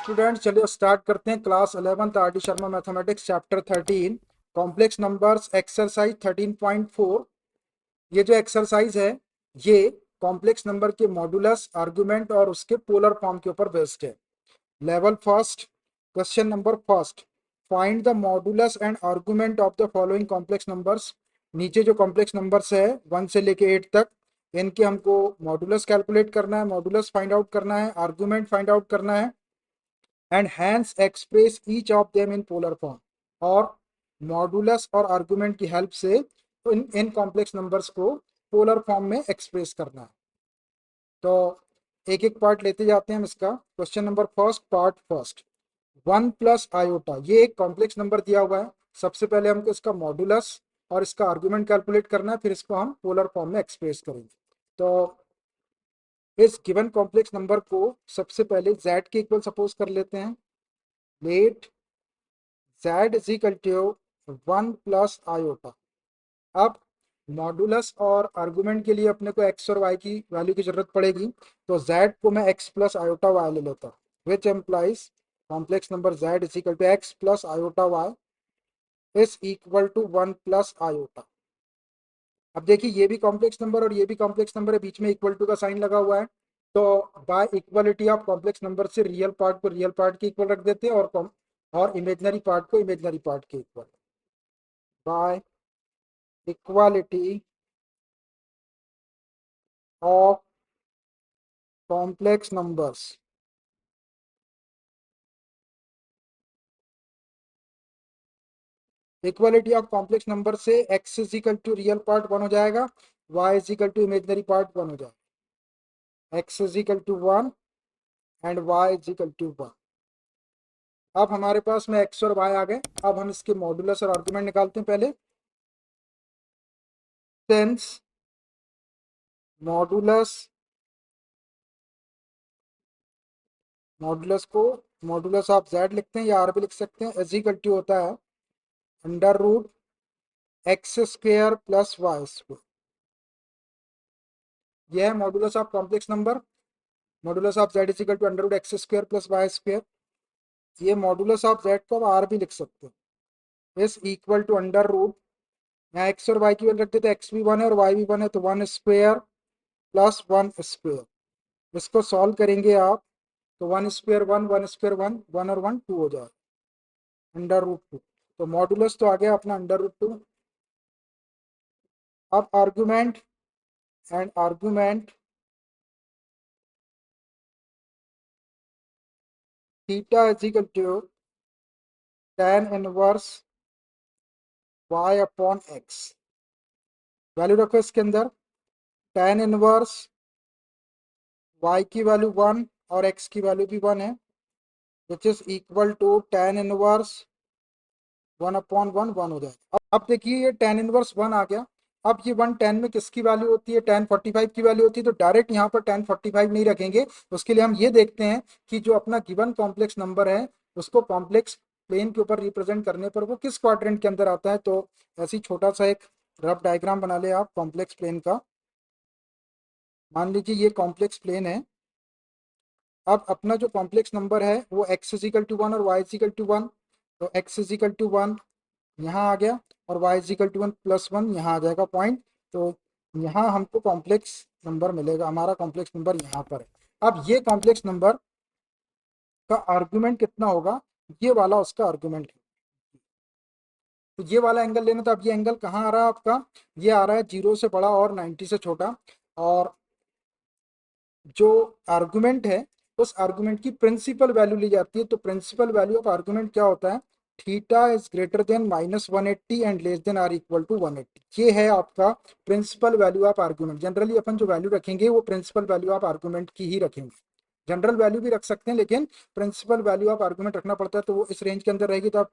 Student, चलिए start करते हैं class 11th R D Sharma mathematics chapter 13 complex numbers exercise 13.4। ये जो एक्सरसाइज है ये कॉम्प्लेक्स नंबर के मॉडुलस, आर्गुमेंट और उसके पोलर फॉर्म के ऊपर बेस्ड है। Level first, question number first, find the modulus and argument of the following complex numbers. नीचे जो कॉम्प्लेक्स नंबर्स है 1 से लेके 8 तक, इनके हमको मॉडुलस कैलकुलेट करना है, मॉडुलस फाइंड आउट करना है, आर्गुमेंट फाइंड आउट करना है and hence express each of them in polar form. और मॉडुलस और आर्गुमेंट की हेल्प से इन कॉम्प्लेक्स नंबर्स को पोलर फॉर्म में एक्सप्रेस करना है। तो एक एक पार्ट लेते जाते हैं हम इसका। Question number first, part first, 1 plus iota. ये एक कॉम्प्लेक्स नंबर दिया हुआ है। सबसे पहले हमको इसका मॉडुलस और इसका आर्गुमेंट कैलकुलेट करना है, फिर इसको हम पोलर फॉर्म में एक्सप्रेस करेंगे। तो इस गिवन कॉम्प्लेक्स नंबर को सबसे पहले z के इक्वल सपोज कर लेते हैं। Let z is equal to 1 plus iota. अब मॉडुलस और आर्गुमेंट के लिए अपने को x और y की वैल्यू की जरूरत पड़ेगी, तो z को मैं x प्लस आयोटा y ले लेता हूँ, which implies complex number z is equal to x plus iota y is equal to 1 plus iota. अब देखिए ये भी कॉम्प्लेक्स नंबर और ये भी कॉम्प्लेक्स नंबर है, बीच में इक्वल टू का साइन लगा हुआ है। तो by equality of complex number से रियल पार्ट को रियल पार्ट के इक्वल रख देते हैं और इमेजनरी पार्ट को इमेजनरी पार्ट के equal. By equality of complex numbers, equality of complex number से x is equal to real part 1 हो जाएगा, y is equal to imaginary part 1 हो जाएगा। x is equal to 1 and y is equal to 1। अब हमारे पास में x और y आ गए। अब हम इसके मॉडुलस और आर्गुमेंट निकालते हैं पहले। सेंस मॉडुलस, मॉडुलस को मॉडुलस ऑफ z लिखते हैं या r भी लिख सकते हैं, इज इक्वल टू होता है under root x square plus y square. यह है modulus of complex number. Modulus of z is equal to under root x square plus y square. ये मॉडुलस ऑफ z को आप r भी लिख सकते हैं, is equal to under root, यहाँ x और y की वैल्यू रख देते हैं, x भी 1 है और y भी 1 है, तो 1 स्क्वेयर प्लस 1 स्क्वेयर। इसको सॉल्व करेंगे आप तो 1 स्क्वेयर 1, 1 स्क्वेयर 1, 1 और 1 2 हो जाएगा, अंडर रूट 2। तो मॉडुलस तो आ गया अपना अंडर रूट 2। अब argument and argument theta is equal to tan inverse y upon x। Value रखो इसके अंदर, tan इनवर्स y की वैल्यू 1 और x की वैल्यू भी 1 है, which is equal to tan inverse 1 upon 1, 1 हो जाएगा। अब देखिए ये tan इनवर्स 1 आ गया। अब ये 1 tan में किसकी वैल्यू होती है, tan 45 की वैल्यू होती है, तो डायरेक्ट यहाँ पर tan 45 नहीं रखेंगे। उसके लिए हम ये देखते हैं कि जो अपना गिवन कॉम्प्लेक्स नंबर है उसको कॉम्प्लेक्स प्लेन के ऊपर रिप्रेजेंट करने पर वो किस क्वाड्रेंट के अंदर आता है। तो ऐसी छोटा सा एक रफ डायग्राम बना ले आप कॉम्प्लेक्स प्लेन का। मान लीजिए ये कॉम्प्लेक्स प्लेन है। अब अपना जो कॉम्प्लेक्स नंबर है वो x इजिकल टू 1 और y इजिकल टू 1, तो x इजिकल टू 1 यहाँ आ गया और y इजिकल टू 1 प्लस 1 यहाँ आ जाएगा पॉइंट। तो यहाँ हमको कॉम्प्लेक्स नंबर मिलेगा, हमारा कॉम्प्लेक्स नंबर यहाँ पर है। अब ये कॉम्प्लेक्स नंबर का आर्गुमेंट कितना होगा, ये वाला उसका आर्गुमेंट है। तो ये वाला एंगल लेना, तो अब ये एंगल कहाँ आ रहा है आपका, ये आ रहा है 0 से बड़ा और 90 से छोटा। और जो आर्गुमेंट है उस आर्गुमेंट की प्रिंसिपल वैल्यू ली जाती है। तो प्रिंसिपल वैल्यू ऑफ आर्गुमेंट क्या होता है, theta is greater than -180 and less than or equal to 180। ये है आपका principal value of argument. Generally अपन जो वैल्यू रखेंगे वो प्रिंसिपल वैल्यू ऑफ आर्गुमेंट की ही रखेंगे। जनरल वैल्यू भी रख सकते हैं लेकिन प्रिंसिपल वैल्यू ऑफ आर्गुमेंट रखना पड़ता है, तो वो इस रेंज के अंदर रहेगी। तो आप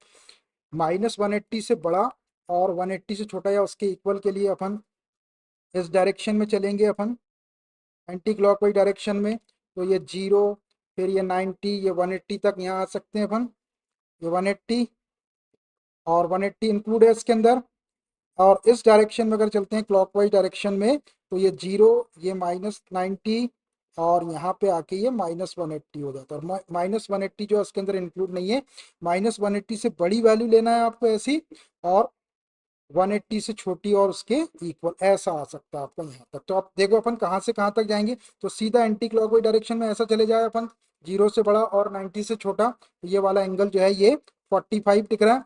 -180 से बड़ा और 180 से छोटा या उसके इक्वल के लिए अपन इस डायरेक्शन में चलेंगे, अपन एंटी क्लॉकवाइज डायरेक्शन में। तो ये 0, फिर ये 90, ये 180 तक यहाँ आ सकते हैं अपन। ये 180 और 180 इंक्लूड है इसके अंदर। और इस डायरेक्शन में अगर चलते हैं क्लॉकवाइज डायरेक्शन में, तो ये 0, ये -90 और यहाँ पे आके ये -180 हो जाता है, और -180 जो है उसके अंदर इंक्लूड नहीं है। -180 से बड़ी वैल्यू लेना है आपको ऐसी, और 180 से छोटी और उसके इक्वल, ऐसा आ सकता है आपका यहाँ तक। तो आप देखो अपन कहाँ से कहाँ तक जाएंगे, तो सीधा एंटी क्लॉकवाइज डायरेक्शन में ऐसा चले जाए अपन, 0 से बड़ा और 90 से छोटा, तो ये वाला एंगल जो है ये 45 दिख रहा है।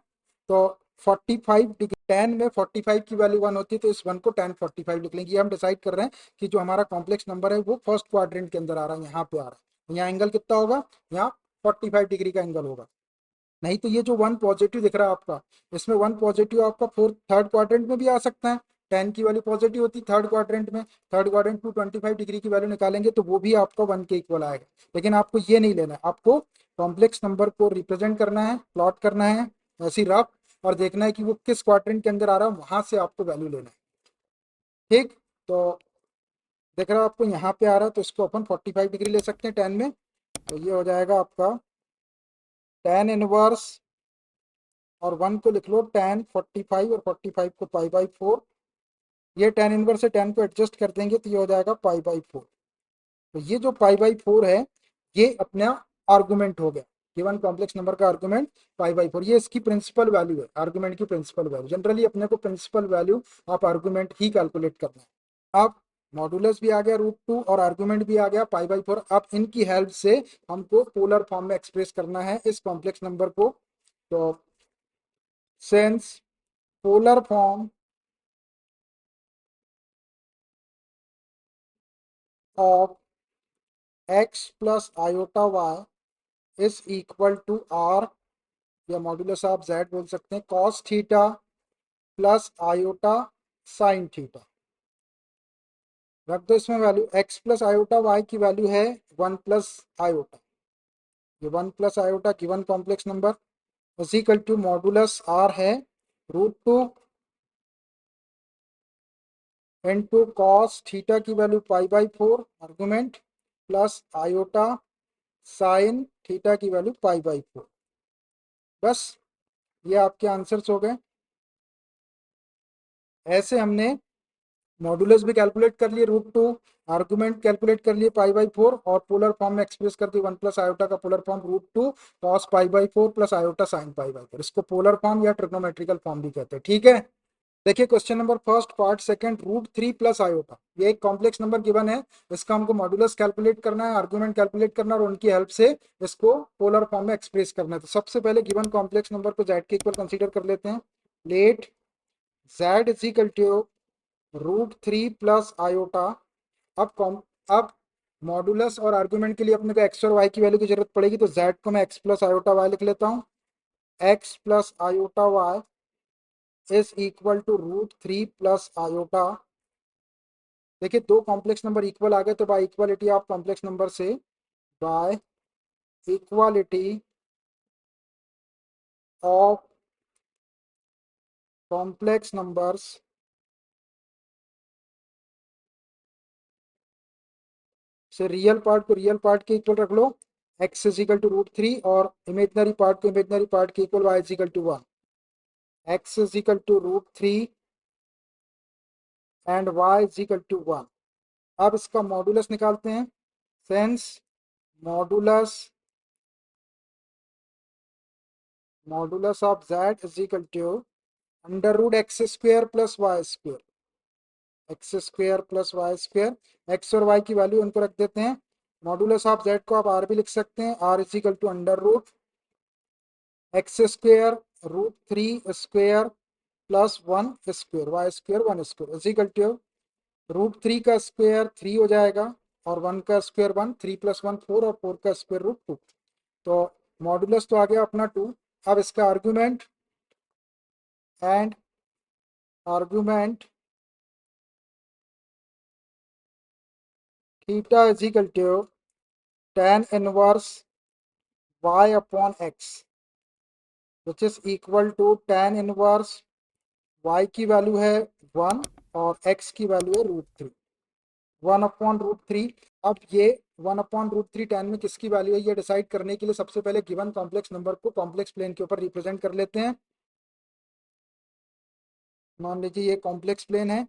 तो 45 डिग्री, 10 में 45 की वैल्यू 1 होती है, तो इस 1 को 1045 लिख लेंगे। ये हम डिसाइड कर रहे हैं कि जो हमारा कॉम्प्लेक्स नंबर है वो फर्स्ट क्वाड्रेंट के अंदर आ रहा है, यहाँ पे आ रहा है। तो यहाँ एंगल कितना होगा, यहाँ 45 डिग्री का एंगल होगा। नहीं तो ये जो 1 पॉजिटिव दिख रहा है आपका, इसमें 1 पॉजिटिव आपका फोर्थ थर्ड क्वाड्रेंट में भी आ सकता है। 10 की वैल्यू पॉजिटिव होती है थर्ड क्वाड्रेंट में, थर्ड क्वाड्रेंट 225 डिग्री की वैल्यू निकालेंगे तो वो भी आपका 1 के इक्वल आएगा। लेकिन आपको ये नहीं लेना है, आपको कॉम्प्लेक्स नंबर को रिप्रेजेंट करना है, प्लॉट करना है ऐसी रफ, और देखना है कि वो किस क्वाड्रेंट के अंदर आ रहा है, वहां से आपको वैल्यू लेना है। ठीक, तो देख रहा है आपको यहाँ पे आ रहा है, तो इसको अपन 45 डिग्री ले सकते हैं 10 में। तो ये हो जाएगा आपका tan इनवर्स, और 1 को लिख लो tan 45, और 45 को π/4। ये tan इनवर्स से tan को एडजस्ट कर देंगे तो ये हो जाएगा π/4। तो ये जो π/4 है ये अपना आर्गुमेंट हो गया, गिवन कॉम्प्लेक्स नंबर का आर्गुमेंट π/4, ये इसकी प्रिंसिपल वैल्यू है, आर्गुमेंट की प्रिंसिपल वैल्यू। जनरली अपने को प्रिंसिपल वैल्यू आप आर्गुमेंट ही कैलकुलेट करना है। अब मॉडुलस भी आ गया √2 और आर्गुमेंट भी आ गया π/4। अब इनकी हेल्प से हमको पोलर फॉर्म में एक्सप्रेस करना है इस कॉम्प्लेक्स नंबर को। तो since polar form of x plus iota y is equal to r, या मॉड्यूलस आप z बोल सकते हैं, cos theta plus iota sine theta. रख दो इसमें value, x plus iota y की वैल्यू है 1 प्लस आयोटा, ये 1 plus iota given complex number is equal to modulus r है √2 इंटू कॉस थीटा की value π/4 argument, plus iota sine theta की value π/4। बस ये आपके आंसर्स हो गए। ऐसे हमने मॉडुलस भी कैलकुलेट कर लिए √2, आर्गुमेंट कैलकुलेट कर लिए π/4, और पोलर फॉर्म में एक्सप्रेस कर दिए 1 प्लस आयोटा का polar form √2 cos π/4 plus iota sine π/4। इसको पोलर फॉर्म या ट्रिग्नोमेट्रिकल फॉर्म भी कहते हैं। ठीक है, देखिए question number first part second, √3 plus iota, ये एक कॉम्प्लेक्स नंबर गिवन है, इसका हमको मॉडुलस कैलकुलेट करना है, आर्गुमेंट कैलकुलेट करना है, और उनकी हेल्प से इसको पोलर फॉर्म में एक्सप्रेस करना है। तो सबसे पहले गिवन कॉम्प्लेक्स नंबर को z के इक्वल कंसीडर कर लेते हैं। Let z is equal to √3 plus iota. अब मॉडुलस और आर्गुमेंट के लिए अपने को x और y की वैल्यू की जरूरत पड़ेगी, तो z को मैं x प्लस आयोटा y लिख लेता हूँ। x plus iota y is equal to √3 plus iota. देखिए दो कॉम्प्लेक्स नंबर इक्वल आ गए, तो बाय इक्वालिटी आप कॉम्प्लेक्स नंबर से, by equality of complex numbers से रियल पार्ट को रियल पार्ट के इक्वल रख लो, x इज इक्वल टू √3, और इमेजनरी पार्ट को इमेजनरी पार्ट के equal y is equal to 1। x is equal to √3 and y is equal to 1। अब इसका मॉडुलस निकालते हैं। Since modulus modulus of z is equal to √x² plus y², x² plus y²। x और y की value उनको रख देते हैं। मॉडुलस ऑफ z को आप r भी लिख सकते हैं, r is equal to √x² √3² plus 1² y² 1² is equal to √3 का स्क्वायर 3 हो जाएगा, और 1 का स्क्वायर 1, 3 प्लस 1 4, और 4 का स्क्वायर √2। तो मॉडुलस तो आ गया अपना 2। अब इसका argument, and argument theta is equal to tan inverse y upon x, which is equal to tan inverse y की वैल्यू है 1 और x की वैल्यू है √3, 1/√3। अब ये 1/√3 tan में किसकी वैल्यू है ये डिसाइड करने के लिए सबसे पहले गिवन कॉम्प्लेक्स नंबर को कॉम्प्लेक्स प्लेन के ऊपर रिप्रेजेंट कर लेते हैं। मान लीजिए ये कॉम्प्लेक्स प्लेन है,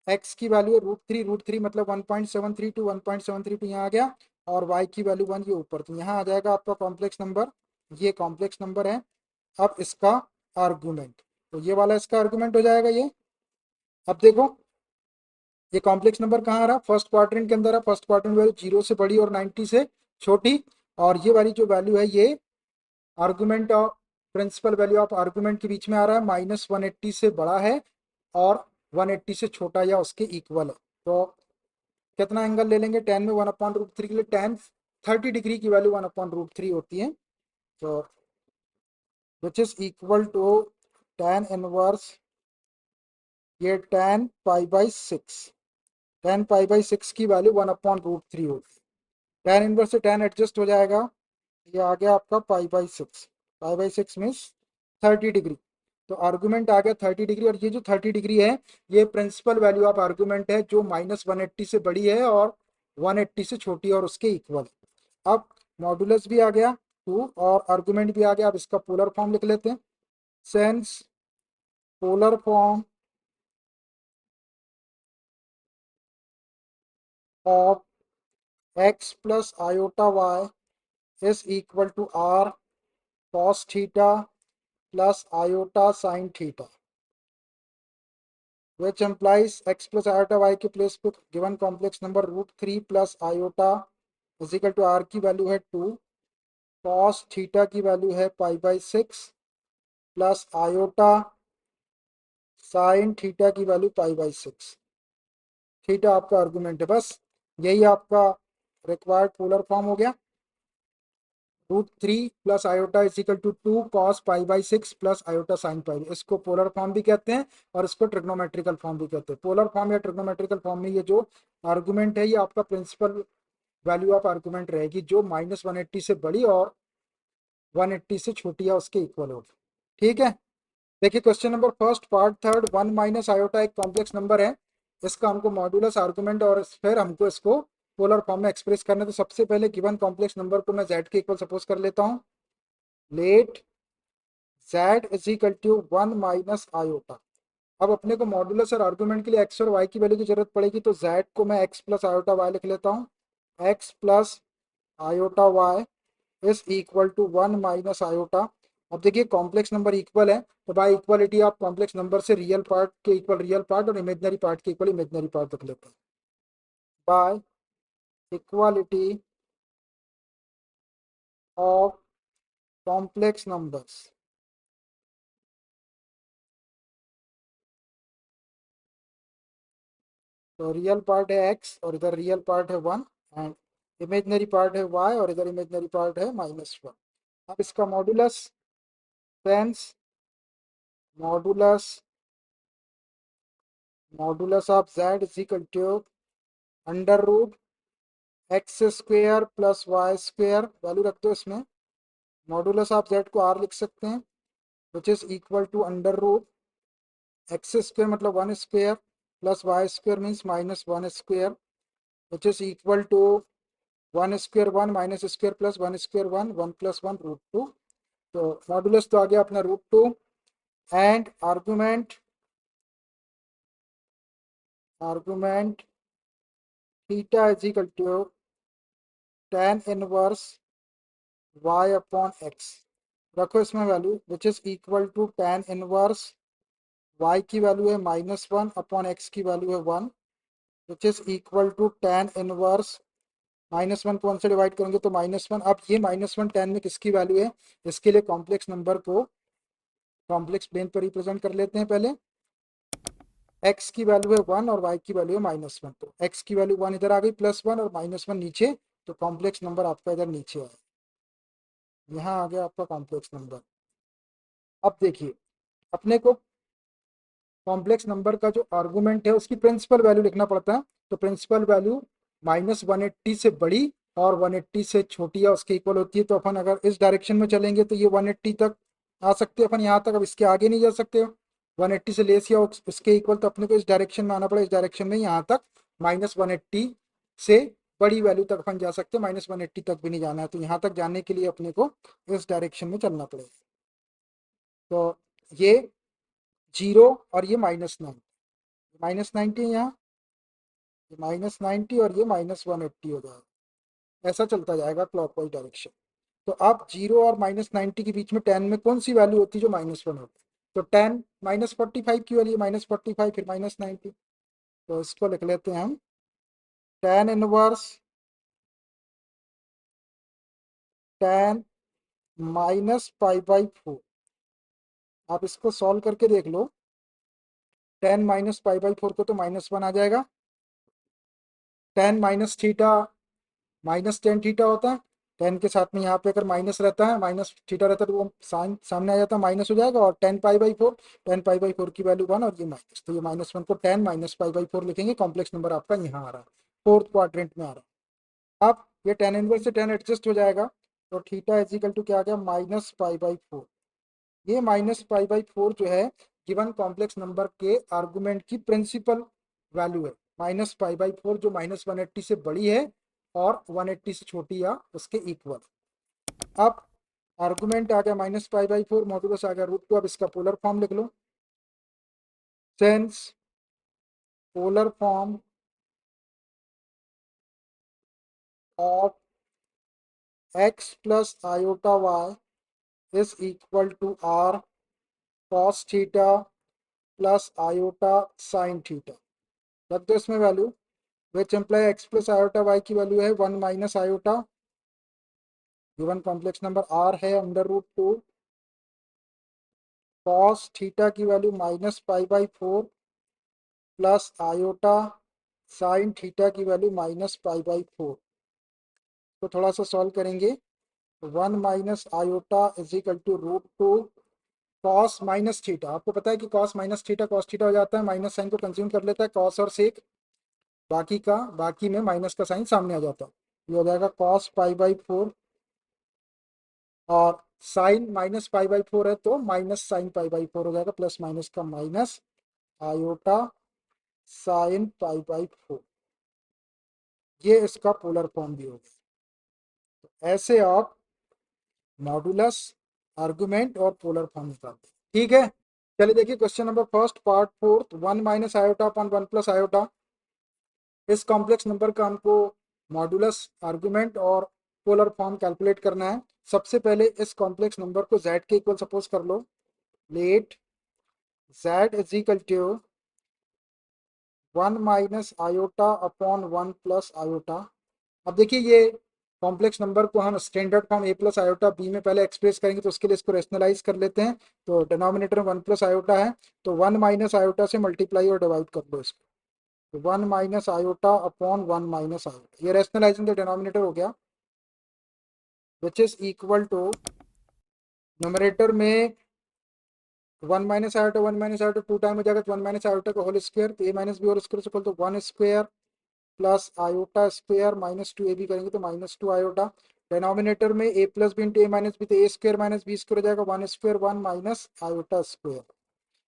एक्स की वैल्यू है रूट थ्री मतलब 1.73 टू 1.73 यहाँ आ गया, और वाई की वैल्यू 1 ये ऊपर, तो यहाँ आ जाएगा आपका कॉम्प्लेक्स नंबर, ये कॉम्प्लेक्स नंबर है। अब इसका आर्गुमेंट, तो ये वाला इसका आर्गुमेंट हो जाएगा ये। अब देखो ये कॉम्प्लेक्स नंबर कहाँ आ रहा, फर्स्ट क्वाड्रेंट के अंदर है, फर्स्ट क्वाड्रेंट वैल्यू 0 से बड़ी और 90 से छोटी, और ये वाली जो वैल्यू है ये argument of principal value of argument के बीच में आ रहा है, -180 से बड़ा है और 180 से छोटा या उसके इक्वल है। तो कितना एंगल ले लेंगे, टेन में 1/√3 के लिए टेन 30 डिग्री की वैल्यू 1/√3 होती है, तो which is equal to tan inverse ये tan pi by six, tan pi by six की वैल्यू 1/√3 होगी। टेन इनवर्स से टेन एडजस्ट हो जाएगा, ये आ गया आपका pi by six, pi by six means 30 degree. तो आर्गुमेंट आ गया 30 डिग्री, और ये जो 30 डिग्री है ये प्रिंसिपल वैल्यू ऑफ आर्गुमेंट है जो -180 से बड़ी है और 180 से छोटी और उसके इक्वल। अब मॉडुलस भी आ गया 2 और आर्गुमेंट भी आ गया। अब इसका पोलर फॉर्म लिख लेते हैं, sense polar form of x plus iota y is equal to r cos theta plus iota sin theta, which implies x plus iota y के प्लेस पे given complex number √3 plus iota is equal to r की value है 2, cos theta की value है pi by six, plus iota sine theta की value pi by six. Theta आपका argument है, बस यही आपका रिक्वायर्ड पोलर फॉर्म हो गया। √3 plus iota is equal to 2 cos pi by six plus iota sine pi, इसको पोलर फॉर्म भी कहते हैं और इसको ट्रिग्नोमेट्रिकल फॉर्म भी कहते हैं। पोलर फॉर्म या ट्रिग्नोमेट्रिकल फॉर्म में ये जो आर्गुमेंट है ये आपका प्रिंसिपल वैल्यू ऑफ आर्गुमेंट रहेगी जो -180 से बड़ी और 180 से छोटी या उसके इक्वल होगी। ठीक है, देखिए question number first part third, 1 minus iota एक कॉम्प्लेक्स नंबर है, इसका हमको मॉड्यूलस आर्गुमेंट और फिर हमको इसको पोलर फॉर्म में एक्सप्रेस करना है। तो सबसे पहले गिवन कॉम्प्लेक्स नंबर को मैं z के इक्वल सपोज कर लेता हूँ, let z is equal to 1 minus iota. अब अपने को मॉड्यूलस और आर्गुमेंट के लिए x और y की वैल्यू की जरूरत पड़ेगी, तो z को मैं x प्लस आयोटा y लिख लेता हूँ, x plus iota y is equal to 1 minus iota. अब देखिए कॉम्प्लेक्स नंबर इक्वल है, तो बाय इक्वलिटी आप कॉम्प्लेक्स नंबर से रियल पार्ट के इक्वल रियल पार्ट और इमेजनरी पार्ट के इक्वल इमेजनरी पार्ट रख लेते हैं। By equality of complex numbers, तो रियल पार्ट है x और इधर रियल पार्ट है 1 एंड इमेजनरी पार्ट है y और इधर इमेजनरी पार्ट है -1। अब इसका modulus, since modulus modulus of z is equal to under root x square plus y square, value रख दो इसमें, मॉडुलस ऑफ z को r लिख सकते हैं, which is equal to under root x square मतलब 1 square plus y square means -1 square, which is equal to 1 square 1 minus square plus 1 square 1 1 plus 1 √2। तो modulus तो आ गया अपना √2 and argument theta is equal to tan inverse y upon x, रखो इसमें value, which is equal to tan inverse y की value है -1 upon x की value है 1, which is equal to tan inverse -1 कौन से डिवाइड करेंगे तो -1। अब ये -1 tan में किसकी वैल्यू है, इसके लिए कॉम्प्लेक्स नंबर को कॉम्प्लेक्स प्लेन पर रिप्रेजेंट कर लेते हैं। पहले x की वैल्यू है 1 और y की वैल्यू है -1, तो x की वैल्यू 1 इधर आ गई +1 और -1 नीचे, तो कॉम्प्लेक्स नंबर आपका इधर नीचे आया, यहाँ आ गया आपका कॉम्प्लेक्स नंबर। अब देखिए अपने को कॉम्प्लेक्स नंबर का जो आर्गुमेंट है उसकी प्रिंसिपल वैल्यू लिखना पड़ता है, तो प्रिंसिपल वैल्यू -180 से बड़ी और 180 से छोटी या उसके इक्वल होती है। तो अपन अगर इस डायरेक्शन में चलेंगे तो ये 180 तक आ सकते हैं अपन यहाँ तक, अब इसके आगे नहीं जा सकते, 180 से लेस या उसके इक्वल, तो अपने को इस डायरेक्शन में आना पड़ेगा, इस डायरेक्शन में यहाँ तक -180 से बड़ी वैल्यू तक अपन जा सकते हैं, -180 तक भी नहीं जाना है, तो यहाँ तक जाने के लिए अपने को इस डायरेक्शन में चलना पड़ेगा। तो ये 0 और ये -9, -90 है यहाँ, -90 और ये -180 हो जाएगा। ऐसा चलता जाएगा क्लॉकवाइज डायरेक्शन। तो अब 0 और -90 के बीच में 10 में कौन सी वैल्यू होती है जो -1 होती है? तो 10 -45 की वैल्यू, -45 फिर -90। तो इसको लिख लेते हैं हम tan इनवर्स 10 -π/4। आप इसको सॉल्व करके देख लो। 10 -π/4 को तो -1 आ जाएगा। 10 माइनस थीटा -tan थीटा होता है। 10 के साथ में यहाँ पे अगर माइनस रहता है, माइनस थीटा रहता है, तो वो साइन सामने आ जाता है, माइनस हो जाएगा। और 10π/4, 10π/4 की वैल्यू 1 और ये माइनस, तो ये -1 को 10 -π/4 लिखेंगे। कॉम्प्लेक्स नंबर आपका यहाँ आ रहा है, फोर्थ क्वाड्रेंट में आ रहा है। अब ये tan इनवर्स से 10 एडजस्ट हो जाएगा, तो थीटा इज इक्वल टू क्या आ गया, -π/4। ये -π/4 जो है गिवन कॉम्प्लेक्स नंबर के आर्गुमेंट की प्रिंसिपल वैल्यू है। -π/4 जो -180 से बड़ी है और 180 से छोटी या उसके इक्वल। अब आर्गुमेंट आ गया -π/4, मॉडुलस आ गया √2। अब इसका पोलर फॉर्म लिख लो। Since polar form of x plus iota y is equal to r cos theta plus iota sine theta. रख दो इसमें value, which implies x plus iota y की वैल्यू है 1 minus iota, given complex number r है √2, cos theta की value -π/4 plus iota sine theta की value -π/4। तो थोड़ा सा सॉल्व करेंगे। 1 minus iota is equal to √2 cos minus theta. आपको पता है कि cos minus theta cos theta हो जाता है, माइनस साइन को कंज्यूम कर लेता है कॉस और सेक, बाकी में माइनस का साइन सामने आ जाता है। ये हो जाएगा कॉस π/4, और साइन -π/4 है तो माइनस साइन π/4 हो जाएगा, प्लस माइनस का माइनस आयोटा साइन π/4। ये इसका पोलर फॉर्म भी होगा। तो ऐसे आप मॉडुलस, आर्गुमेंट और पोलर फॉर्म निकालते हैं। ठीक है, चलिए देखिए question number first part fourth. 1 minus iota upon 1 plus iota. इस कॉम्प्लेक्स नंबर का हमको मॉडुलस, आर्गुमेंट और पोलर फॉर्म कैलकुलेट करना है। सबसे पहले इस कॉम्प्लेक्स नंबर को z के इक्वल सपोज कर लो। Let z is equal to 1 minus iota upon 1 plus iota. अब देखिए ये कॉम्प्लेक्स नंबर को हम standard form a plus iota b में पहले एक्सप्रेस करेंगे, तो उसके लिए इसको रेशनलाइज कर लेते हैं। तो डिनोमिनेटर में 1 प्लस आयोटा है, तो 1 माइनस आयोटा से मल्टीप्लाई और डिवाइड कर लो इसको। तो 1 minus iota upon 1 minus iota, ये रेशनलाइजिंग द डिनोमिनेटर हो गया, which is equal to numerator में 1 minus iota 1 minus iota 2 time हो जाएगा, तो 1 माइनस आयोटा का होल स्क्वायर, तो a minus B whole square equal to 1 square plus iota square -2ab करेंगे तो -2 आयोटा। डिनोमिनेटर में a plus B into A minus B, तो A square minus B square हो जाएगा, 1 स्क्वायर 1 माइनस आयोटा स्क्वायर।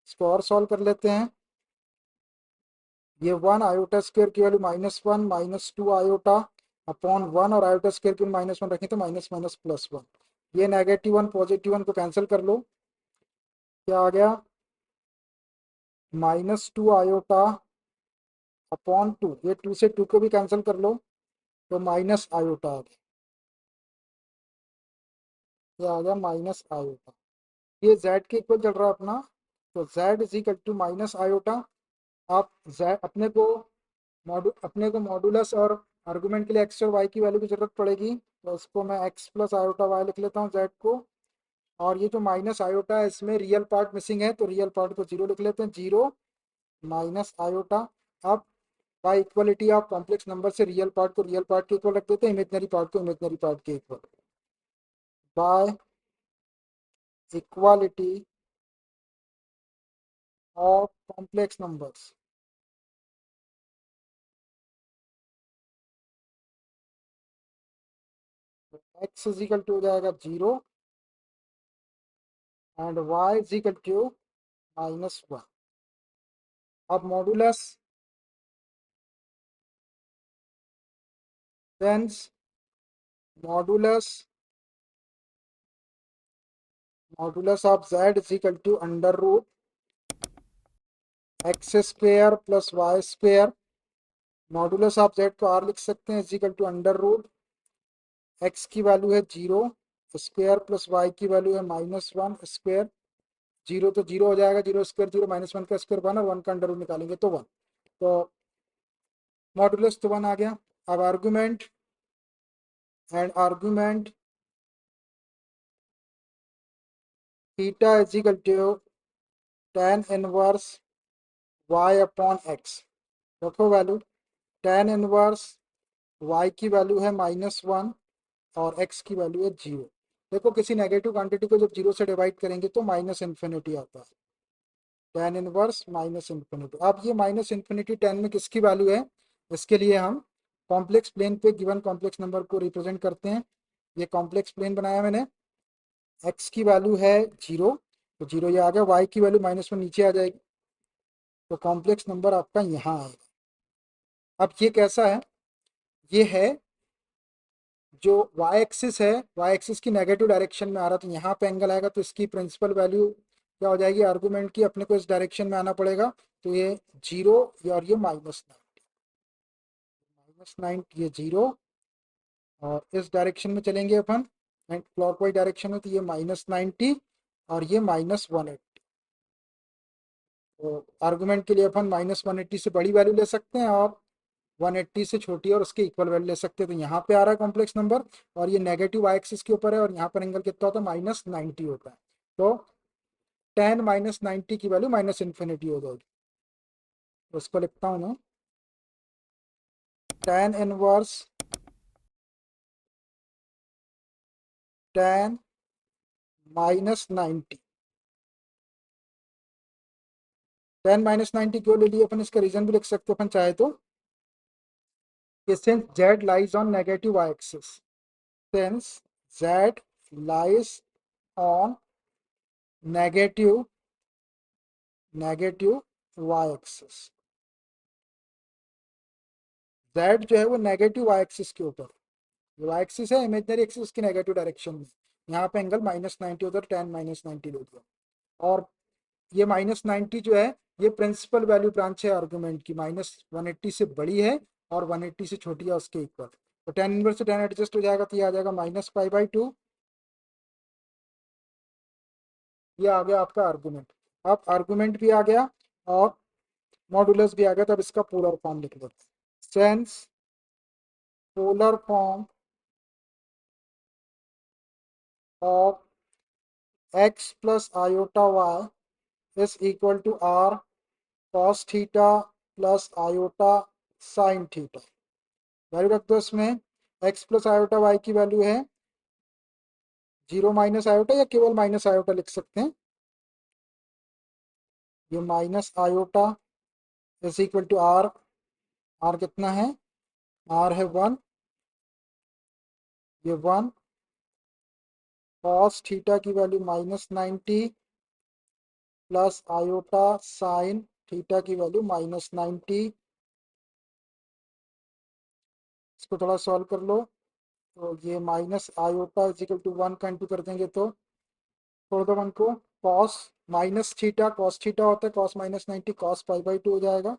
इसको और solve कर लेते हैं। ये 1 आयोटा स्क्वायर की वैल्यू -1 -2 आयोटा अपॉन 1, और आयोटा स्क्वायर की -1 रखें तो माइनस माइनस +1। ये -1 +1 को कैंसिल कर लो, क्या आ गया, -2 आयोटा अपॉन 2। ये 2 से 2 को भी कैंसिल कर लो, तो माइनस आयोटा आ गया, ये आ गया माइनस आयोटा। ये z के इक्वल चल रहा है अपना, तो z is equal to minus iota. आप z अपने को मॉडुलस और आर्गुमेंट के लिए x और y की वैल्यू की जरूरत पड़ेगी, तो इसको मैं x प्लस आयोटा y लिख लेता हूँ z को। और ये जो माइनस आयोटा है इसमें रियल पार्ट मिसिंग है, तो रियल पार्ट को 0 लिख लेते हैं, 0 माइनस आयोटा। अब बाय इक्वलिटी आप कॉम्प्लेक्स नंबर से रियल पार्ट को रियल पार्ट के इक्वल रख देते हैं, इमेजनरी पार्ट को इमेजनरी पार्ट के equal. By equality of complex numbers, x is equal to हो जाएगा 0 and y is equal to -1। अब modulus, thence modulus modulus of z is equal to under root x square plus y square, modulus of z को are लिख सकते हैं is equal to under root x की value है 0 square plus y की value है -1 square. Zero तो zero हो जाएगा, 0 स्क्वेयर 0, -1 का स्क्वेयर 1 और 1 का अंडर रूट निकालेंगे तो 1, तो मॉडुलस तो 1 आ गया। अब argument and argument theta is equal to tan inverse y upon x। रखो वैल्यू, tan इनवर्स y की वैल्यू है -1 और x की वैल्यू है 0। देखो किसी नेगेटिव क्वांटिटी को जब 0 से डिवाइड करेंगे तो माइनस इन्फिनिटी आता है, tan इनवर्स माइनस इन्फिनिटी। अब ये माइनस इन्फिनिटी tan में किसकी वैल्यू है, इसके लिए हम कॉम्प्लेक्स प्लेन पे गिवन कॉम्प्लेक्स नंबर को रिप्रेजेंट करते हैं। ये कॉम्प्लेक्स प्लेन बनाया मैंने, x की वैल्यू है 0 तो 0 ये आ गया, y की वैल्यू -1 नीचे आ जाएगी, तो कॉम्प्लेक्स नंबर आपका यहाँ आएगा। अब ये कैसा है, ये है जो y एक्सिस है, y एक्सिस की नेगेटिव डायरेक्शन में आ रहा, तो यहाँ पे एंगल आएगा, तो इसकी प्रिंसिपल वैल्यू क्या हो जाएगी आर्गुमेंट की, अपने को इस डायरेक्शन में आना पड़ेगा, तो ये 0 और ये -9, ये 0 और इस डायरेक्शन में चलेंगे अपन क्लॉकवाइज डायरेक्शन में, तो ये -90 और ये -180। तो आर्गुमेंट के लिए अपन -180 से बड़ी वैल्यू ले सकते हैं और 180 से छोटी और उसके इक्वल वैल्यू ले सकते हैं। तो यहाँ पे आ रहा है कॉम्प्लेक्स नंबर और ये नेगेटिव वाई एक्सिस के ऊपर है और यहाँ पर एंगल कितना होता है, -90 होता है। तो tan -90 की वैल्यू माइनस इन्फिनिटी हो जाएगी, तो उसको लिखता हूँ मैं, tan इनवर्स tan -90। tan -90 क्यों ले लिए अपन, इसका रीजन भी लिख सकते हो अपन चाहे तो, since z lies on negative y axis, since z lies on negative y axis, z जो है वो नेगेटिव y एक्सिस के ऊपर, y एक्सिस है इमेजनरी एक्सिस की नेगेटिव डायरेक्शन में, यहाँ पे एंगल -90 उधर tan -90 ले दिया। और ये -90 जो है ये प्रिंसिपल वैल्यू ब्रांच है आर्गुमेंट की, -180 से बड़ी है और 180 से छोटी है उसके इक्वल, तो tan इनवर्स से tan एडजस्ट हो जाएगा, तो ये आ जाएगा -π/2। ये आ गया आपका आर्गुमेंट। अब आर्गुमेंट भी आ गया और मॉडुलस भी आ गया, तब इसका पोलर फॉर्म लिख देते हैं। Sense polar form of x plus iota y is equal to r cos theta plus iota sine theta. Value रख दो इसमें, x प्लस आयोटा y की वैल्यू है 0 माइनस आयोटा या केवल माइनस आयोटा लिख सकते हैं, ये minus iota is equal to r, r कितना है, r है 1, ये 1 cos थीटा की value -90 plus iota sine theta की वैल्यू -90। इसको थोड़ा सॉल्व कर लो, तो ये माइनस आयोटा इजिकल टू 1 का इंटू कर देंगे तो छोड़ दो 1 को, cos minus theta, cos theta होता है cos -90, cos π/2 हो जाएगा,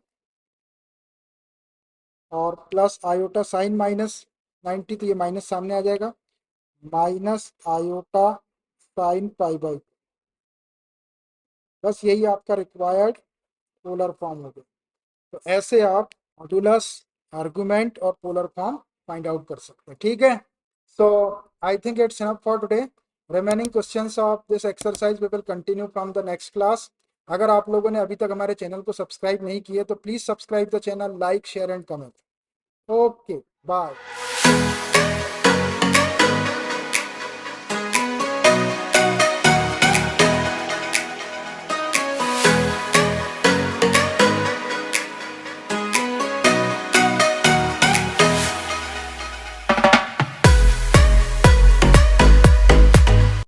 और प्लस आयोटा साइन -90, तो ये माइनस सामने आ जाएगा, माइनस आयोटा साइन π/2। बस यही आपका रिक्वायर्ड पोलर फॉर्म हो गया। तो ऐसे आप मॉडुलस, आर्गुमेंट और पोलर फॉर्म फाइंड आउट कर सकते हैं, ठीक है। So I think it's enough for today. Remaining questions of this exercise we will continue from the next class. अगर आप लोगों ने अभी तक हमारे चैनल को सब्सक्राइब नहीं किए तो please subscribe the channel, like share and comment. Okay, bye.